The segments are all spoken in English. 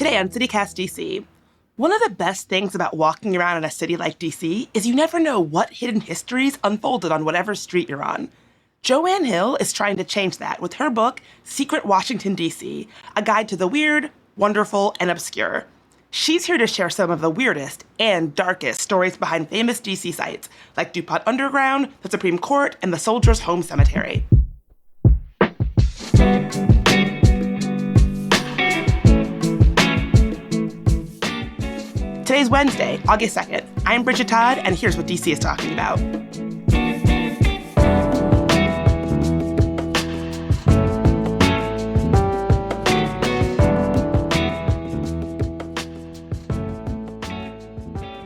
Today on CityCast DC, one of the best things about walking around in a city like DC is you never know what hidden histories unfolded on whatever street you're on. Joanne Hill is trying to change that with her book, Secret Washington, DC, a guide to the weird, wonderful, and obscure. She's here to share some of the weirdest and darkest stories behind famous DC sites, like DuPont Underground, the Supreme Court, and the Soldiers' Home Cemetery. Today's Wednesday, August 2nd. I'm Bridget Todd, and here's what DC is talking about.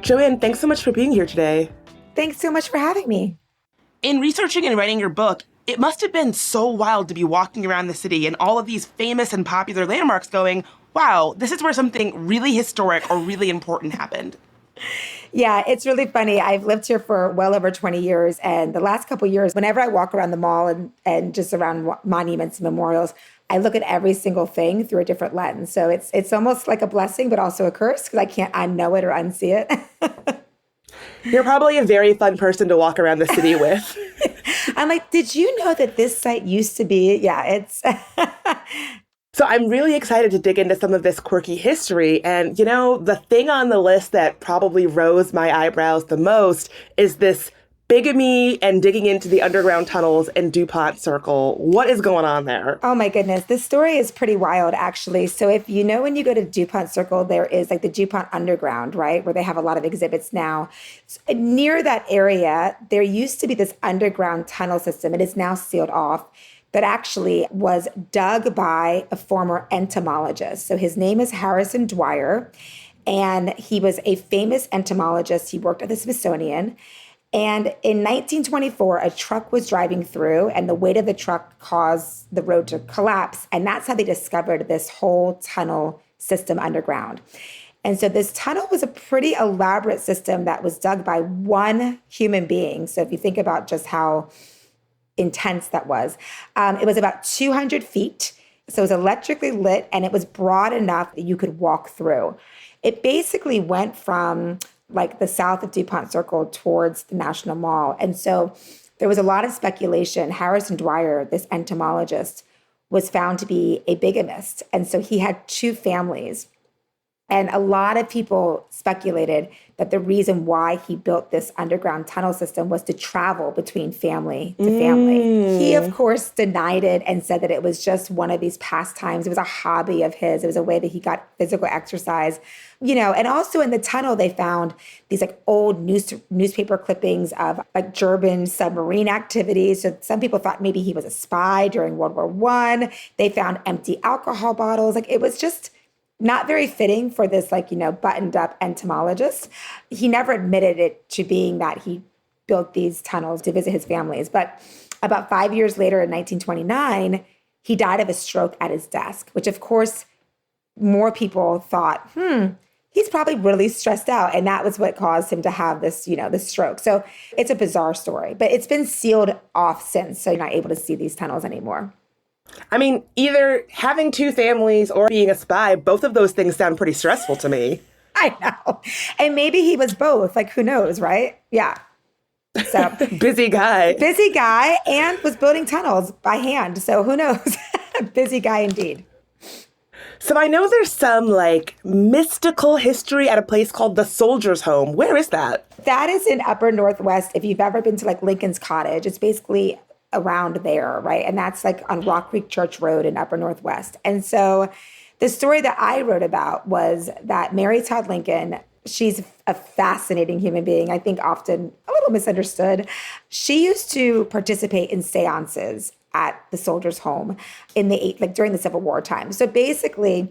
Joanne, thanks so much for being here today. Thanks so much for having me. In researching and writing your book, it must have been so wild to be walking around the city and all of these famous and popular landmarks going, wow, this is where something really historic or really important happened. Yeah, it's really funny. I've lived here for well over 20 years. And the last couple of years, whenever I walk around the mall and just around monuments and memorials, I look at every single thing through a different lens. So it's almost like a blessing, but also a curse because I can't unknow it or unsee it. You're probably a very fun person to walk around the city with. I'm like, did you know that this site used to be? Yeah, it's... So I'm really excited to dig into some of this quirky history. And, you know, the thing on the list that probably rose my eyebrows the most is this bigamy and digging into the underground tunnels in DuPont Circle. What is going on there? Oh, my goodness. This story is pretty wild, actually. So if you know when you go to DuPont Circle, there is like the DuPont Underground, right, where they have a lot of exhibits now. So near that area, there used to be this underground tunnel system. It is now sealed off. That actually was dug by a former entomologist. So his name is Harrison Dwyer, and he was a famous entomologist. He worked at the Smithsonian. And in 1924, a truck was driving through, and the weight of the truck caused the road to collapse. And that's how they discovered this whole tunnel system underground. And so this tunnel was a pretty elaborate system that was dug by one human being. So if you think about just how intense that was. It was about 200 feet. So it was electrically lit and it was broad enough that you could walk through. It basically went from like the south of DuPont Circle towards the National Mall. And so there was a lot of speculation. Harrison Dwyer, this entomologist, was found to be a bigamist. And so he had two families. And a lot of people speculated that the reason why he built this underground tunnel system was to travel between family to family. He, of course, denied it and said that it was just one of these pastimes. It was a hobby of his. It was a way that he got physical exercise, you know. And also in the tunnel, they found these like old newspaper clippings of like German submarine activities. So some people thought maybe he was a spy during World War I. They found empty alcohol bottles. Like it was just not very fitting for this, like, you know, buttoned up entomologist. He never admitted it to being that he built these tunnels to visit his families. But about 5 years later in 1929, he died of a stroke at his desk, which of course, more people thought, he's probably really stressed out. And that was what caused him to have this, you know, this stroke. So it's a bizarre story, but it's been sealed off since. So you're not able to see these tunnels anymore. I mean, either having two families or being a spy, both of those things sound pretty stressful to me. I know. And maybe he was both. Like, who knows, right? Yeah. So Busy guy and was building tunnels by hand. So who knows? Busy guy indeed. So I know there's some like mystical history at a place called the Soldiers' Home. Where is that? That is in Upper Northwest. If you've ever been to like Lincoln's Cottage, it's basically around there, right? And that's like on Rock Creek Church Road in Upper Northwest. And so the story that I wrote about was that Mary Todd Lincoln, she's a fascinating human being, I think often a little misunderstood. She used to participate in seances at the Soldiers' Home during the Civil War time. So basically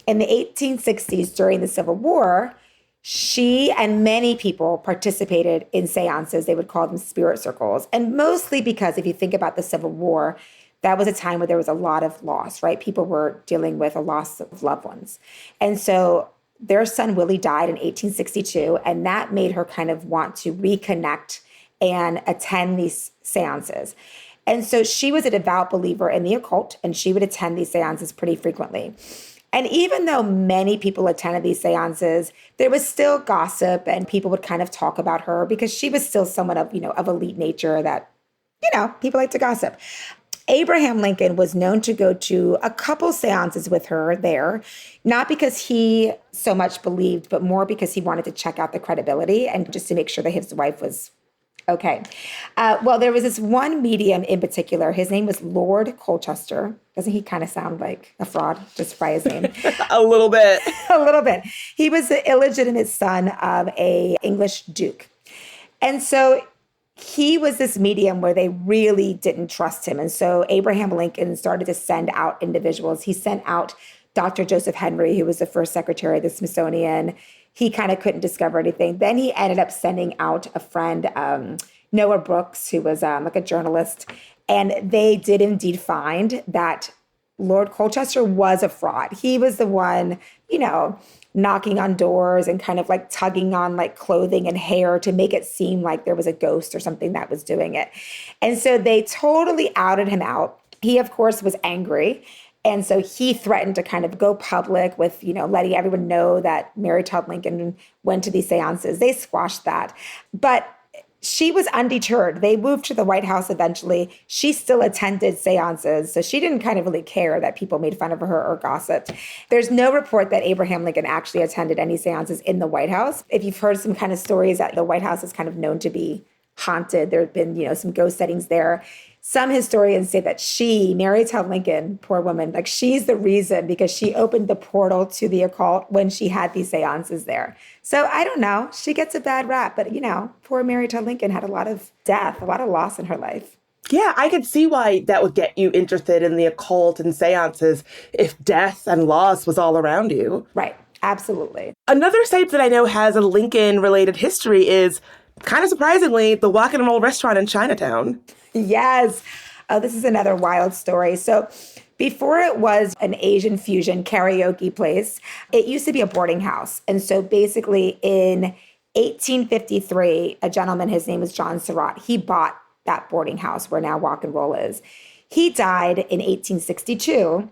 in the 1860s during the Civil War, she and many people participated in seances. They would call them spirit circles. And mostly because if you think about the Civil War, that was a time where there was a lot of loss, right? People were dealing with a loss of loved ones. And so their son Willie died in 1862, and that made her kind of want to reconnect and attend these seances. And so she was a devout believer in the occult, and she would attend these seances pretty frequently. And even though many people attended these seances, there was still gossip and people would kind of talk about her because she was still somewhat of, of elite nature that, people like to gossip. Abraham Lincoln was known to go to a couple seances with her there, not because he so much believed, but more because he wanted to check out the credibility and just to make sure that his wife was okay. Well, there was this one medium in particular. His name was Lord Colchester. Doesn't he kind of sound like a fraud just by his name? A little bit. A little bit. He was the illegitimate son of an English duke. And so he was this medium where they really didn't trust him. And so Abraham Lincoln started to send out individuals. He sent out Dr. Joseph Henry, who was the first secretary of the Smithsonian. He kind of couldn't discover anything. Then he ended up sending out a friend, Noah Brooks, who was like a journalist. And they did indeed find that Lord Colchester was a fraud. He was the one, knocking on doors and kind of like tugging on like clothing and hair to make it seem like there was a ghost or something that was doing it. And so they totally outed him out. He, of course, was angry. And so he threatened to kind of go public with, letting everyone know that Mary Todd Lincoln went to these seances. They squashed that. But she was undeterred. They moved to the White House eventually. She still attended seances. So she didn't kind of really care that people made fun of her or gossiped. There's no report that Abraham Lincoln actually attended any seances in the White House. If you've heard some kind of stories that the White House is kind of known to be haunted, there have been, some ghost sightings there. Some historians say that she, Mary Todd Lincoln, poor woman, like she's the reason because she opened the portal to the occult when she had these seances there. So I don't know. She gets a bad rap, but poor Mary Todd Lincoln had a lot of death, a lot of loss in her life. Yeah, I could see why that would get you interested in the occult and seances if death and loss was all around you. Right. Absolutely. Another site that I know has a Lincoln-related history is, kind of surprisingly, the Walk and Roll restaurant in Chinatown. Yes. This is another wild story. So before it was an Asian fusion karaoke place, it used to be a boarding house. And so basically in 1853, a gentleman, his name was John Surratt, he bought that boarding house where now Walk and Roll is. He died in 1862.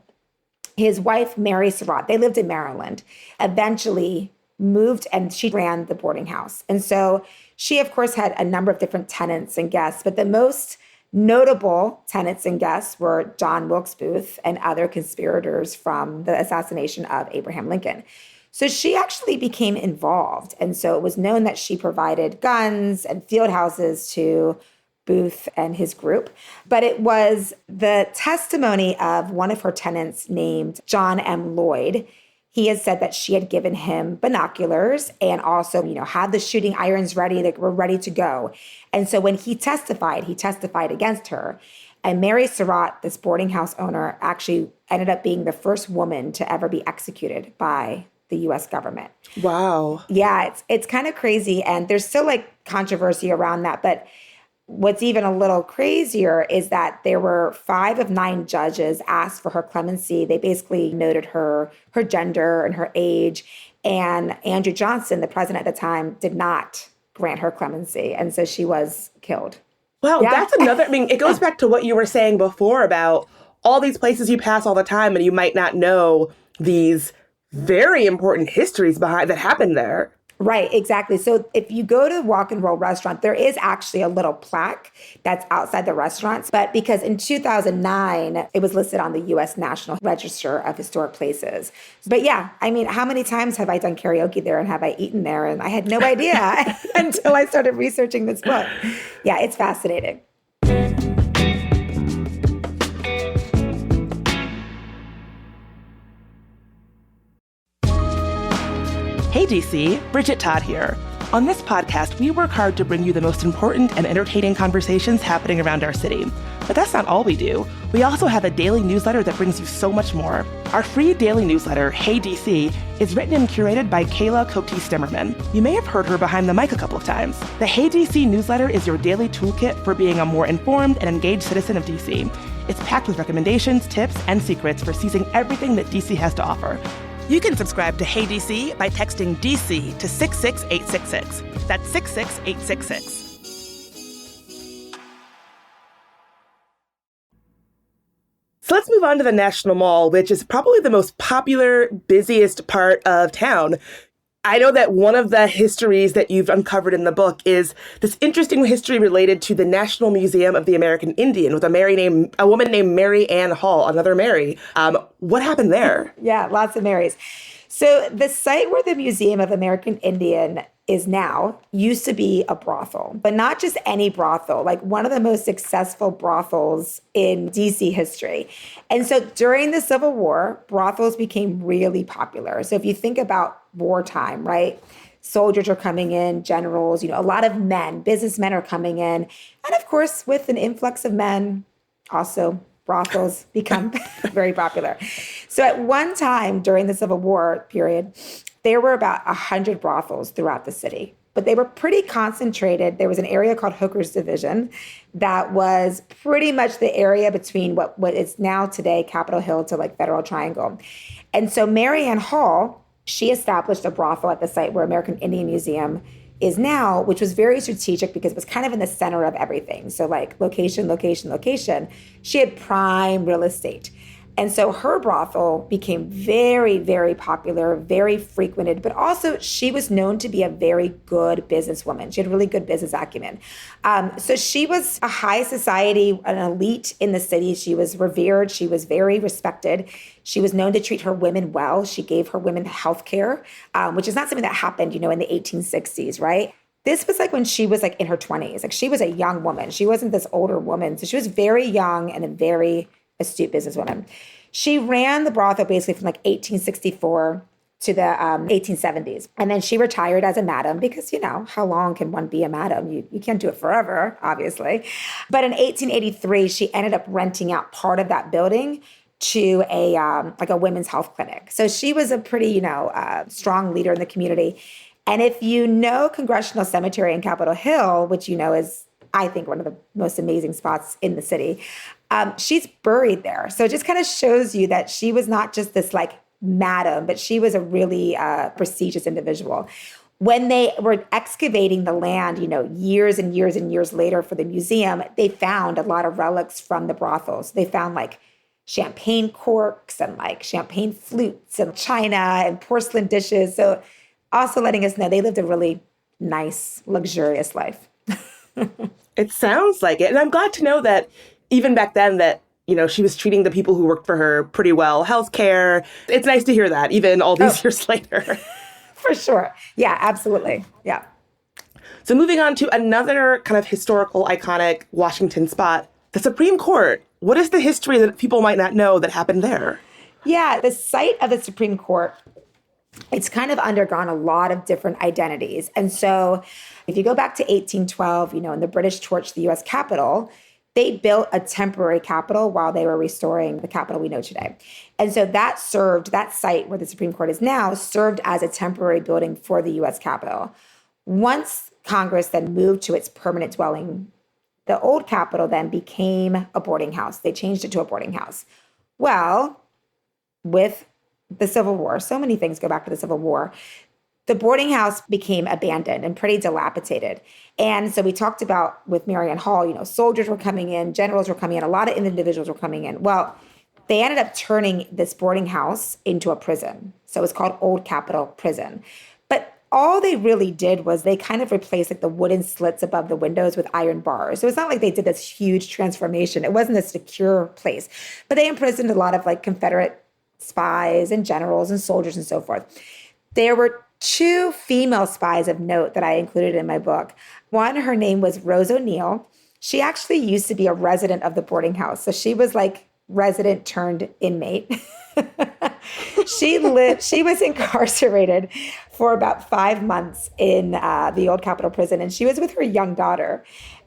His wife, Mary Surratt, they lived in Maryland, eventually moved and she ran the boarding house. And so she, of course, had a number of different tenants and guests, but the most notable tenants and guests were John Wilkes Booth and other conspirators from the assassination of Abraham Lincoln. So she actually became involved. And so it was known that she provided guns and field houses to Booth and his group. But it was the testimony of one of her tenants named John M. Lloyd. He had said that she had given him binoculars and also, had the shooting irons ready, that were ready to go. And so when he testified against her. And Mary Surratt, this boarding house owner, actually ended up being the first woman to ever be executed by the U.S. government. Wow. Yeah, it's kind of crazy. And there's still controversy around that. But what's even a little crazier is that there were 5 of 9 judges asked for her clemency. They basically noted her gender and her age. And Andrew Johnson, the president at the time, did not grant her clemency. And so she was killed. Well, yeah. That's another, it goes back to what you were saying before about all these places you pass all the time and you might not know these very important histories behind that happened there. Right, exactly. So if you go to Walk and Roll restaurant, there is actually a little plaque that's outside the restaurants. But because in 2009, it was listed on the U.S. National Register of Historic Places. But yeah, how many times have I done karaoke there and have I eaten there? And I had no idea until I started researching this book. Yeah, it's fascinating. Hey DC, Bridget Todd here. On this podcast, we work hard to bring you the most important and entertaining conversations happening around our city. But that's not all we do. We also have a daily newsletter that brings you so much more. Our free daily newsletter, Hey DC, is written and curated by Kayla Cote-Stemmerman. You may have heard her behind the mic a couple of times. The Hey DC newsletter is your daily toolkit for being a more informed and engaged citizen of DC. It's packed with recommendations, tips, and secrets for seizing everything that DC has to offer. You can subscribe to Hey DC by texting DC to 66866. That's 66866. So let's move on to the National Mall, which is probably the most popular, busiest part of town. I know that one of the histories that you've uncovered in the book is this interesting history related to the National Museum of the American Indian with a woman named Mary Ann Hall, another Mary. What happened there? Yeah, lots of Marys. So the site where the Museum of American Indian is now used to be a brothel, but not just any brothel, like one of the most successful brothels in DC history. And so during the Civil War, brothels became really popular. So if you think about wartime, right? Soldiers are coming in, generals, a lot of men, businessmen are coming in. And of course, with an influx of men, also brothels become very popular. So at one time during the Civil War period, there were about 100 brothels throughout the city, but they were pretty concentrated. There was an area called Hooker's Division that was pretty much the area between what is now today Capitol Hill to like Federal Triangle. And so Mary Ann Hall, she established a brothel at the site where American Indian Museum is now, which was very strategic because it was kind of in the center of everything. So like location, location, location. She had prime real estate. And so her brothel became very, very popular, very frequented, but also she was known to be a very good businesswoman. She had really good business acumen. So she was a high society, an elite in the city. She was revered. She was very respected. She was known to treat her women well. She gave her women health care, which is not something that happened, in the 1860s, right? This was like when she was like in her 20s. Like she was a young woman. She wasn't this older woman. So she was very young and a very astute businesswoman. She ran the brothel basically from like 1864 to the 1870s. And then she retired as a madam because, how long can one be a madam? You can't do it forever, obviously. But in 1883, she ended up renting out part of that building to a women's health clinic. So she was a pretty, strong leader in the community. And if you know Congressional Cemetery in Capitol Hill, which is, I think, one of the most amazing spots in the city, she's buried there. So it just kind of shows you that she was not just this like madam, but she was a really prestigious individual. When they were excavating the land, years and years and years later for the museum, they found a lot of relics from the brothels. They found like champagne corks and like champagne flutes and china and porcelain dishes. So also letting us know they lived a really nice, luxurious life. It sounds like it. And I'm glad to know that even back then that, she was treating the people who worked for her pretty well. Healthcare. It's nice to hear that even all these years later. For sure. Yeah, absolutely. Yeah. So moving on to another kind of historical, iconic Washington spot, the Supreme Court. What is the history that people might not know that happened there? Yeah, the site of the Supreme Court, it's kind of undergone a lot of different identities. And so if you go back to 1812, and the British torched the U.S. Capitol, they built a temporary capitol while they were restoring the Capitol we know today. And so that site where the Supreme Court is now, served as a temporary building for the U.S. Capitol. Once Congress then moved to its permanent dwelling, the old Capitol then became a boarding house. They changed it to a boarding house. Well, with the Civil War, so many things go back to the Civil War, the boarding house became abandoned and pretty dilapidated. And so we talked about with Mary Ann Hall, soldiers were coming in, generals were coming in, a lot of individuals were coming in. Well, they ended up turning this boarding house into a prison. So it's called Old Capitol Prison. But all they really did was they kind of replaced like the wooden slits above the windows with iron bars. So it's not like they did this huge transformation. It wasn't a secure place. But they imprisoned a lot of like Confederate spies and generals and soldiers and so forth. There were 2 female spies of note that I included in my book. One, her name was Rose O'Neill. She actually used to be a resident of the boarding house. So she was like resident turned inmate. She was incarcerated for about 5 months in the Old Capitol Prison, and she was with her young daughter.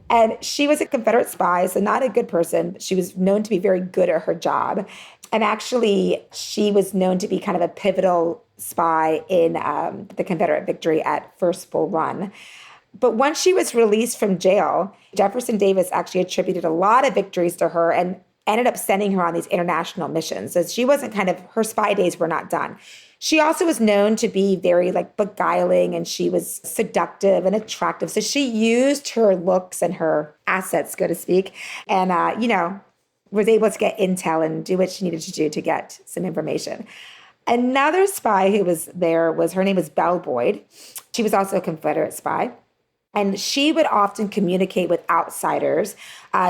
And she was a Confederate spy, so not a good person, but she was known to be very good at her job. And actually, she was known to be kind of a pivotal spy in the Confederate victory at First Bull Run. But once she was released from jail, Jefferson Davis actually attributed a lot of victories to her and ended up sending her on these international missions. So she wasn't her spy days were not done. She also was known to be very like beguiling, and she was seductive and attractive. So she used her looks and her assets, so to speak, and, was able to get intel and do what she needed to do to get some information. Another spy who was there her name was Belle Boyd. She was also a Confederate spy. And she would often communicate with outsiders.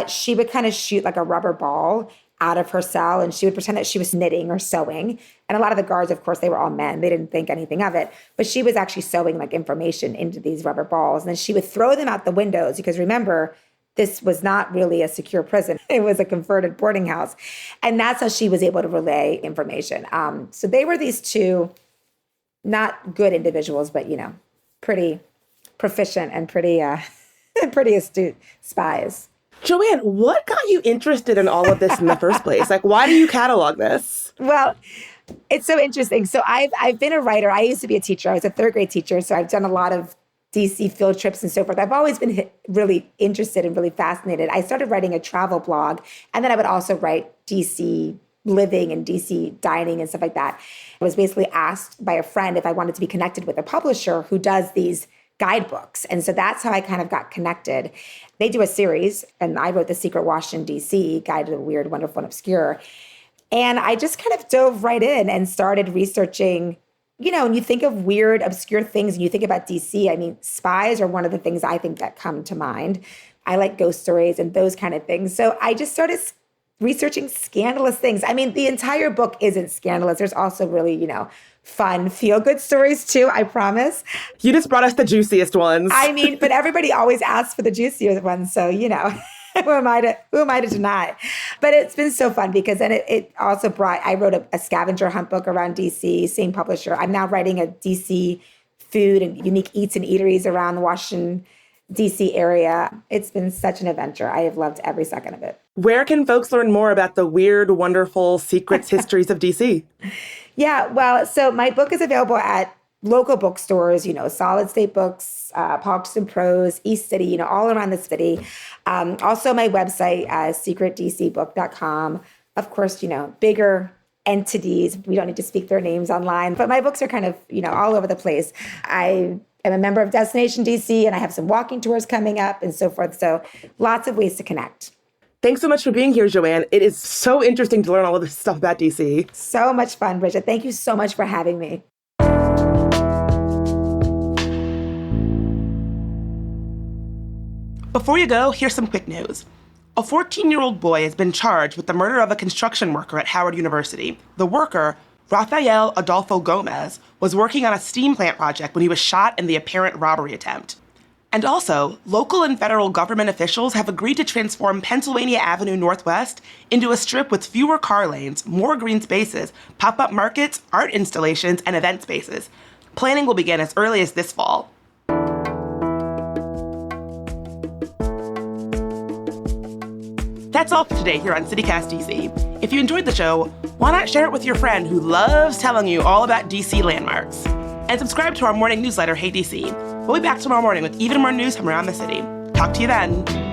She would kind of shoot like a rubber ball out of her cell, and she would pretend that she was knitting or sewing. And a lot of the guards, of course, they were all men. They didn't think anything of it. But she was actually sewing like information into these rubber balls. And then she would throw them out the windows because remember, this was not really a secure prison. It was a converted boarding house. And that's how she was able to relay information. So they were these two not good individuals, but, pretty proficient and pretty astute spies. Joanne, what got you interested in all of this in the first place? Like, why do you catalog this? Well, it's so interesting. So I've been a writer. I used to be a teacher. I was a third grade teacher. So I've done a lot of DC field trips and so forth. I've always been really interested and really fascinated. I started writing a travel blog, and then I would also write DC living and DC dining and stuff like that. I was basically asked by a friend if I wanted to be connected with a publisher who does these guidebooks. And so that's how I kind of got connected. They do a series, and I wrote The Secret Washington, DC, Guide to the Weird, Wonderful, and Obscure. And I just kind of dove right in and started researching, when you think of weird, obscure things, and you think about DC, I mean, spies are one of the things I think that come to mind. I like ghost stories and those kind of things. So I just started researching scandalous things. I mean, the entire book isn't scandalous. There's also really, fun, feel-good stories too, I promise. You just brought us the juiciest ones. I mean, but everybody always asks for the juiciest ones. So, who am I to deny? But it's been so fun because then it also I wrote a scavenger hunt book around DC, same publisher. I'm now writing a DC food and unique eats and eateries around the Washington, DC area. It's been such an adventure. I have loved every second of it. Where can folks learn more about the weird, wonderful secrets, histories of DC? Yeah, well, so my book is available at local bookstores, Solid State Books, Parks and Prose, East City, all around the city. Also my website, secretdcbook.com. Of course, bigger entities. We don't need to speak their names online, but my books are kind of, all over the place. I am a member of Destination DC, and I have some walking tours coming up and so forth. So lots of ways to connect. Thanks so much for being here, Joanne. It is so interesting to learn all of this stuff about DC. So much fun, Bridget. Thank you so much for having me. Before you go, here's some quick news. A 14-year-old boy has been charged with the murder of a construction worker at Howard University. The worker, Rafael Adolfo Gomez, was working on a steam plant project when he was shot in the apparent robbery attempt. And also, local and federal government officials have agreed to transform Pennsylvania Avenue Northwest into a strip with fewer car lanes, more green spaces, pop-up markets, art installations, and event spaces. Planning will begin as early as this fall. That's all for today here on CityCast DC. If you enjoyed the show, why not share it with your friend who loves telling you all about DC landmarks? And subscribe to our morning newsletter, Hey DC. We'll be back tomorrow morning with even more news from around the city. Talk to you then.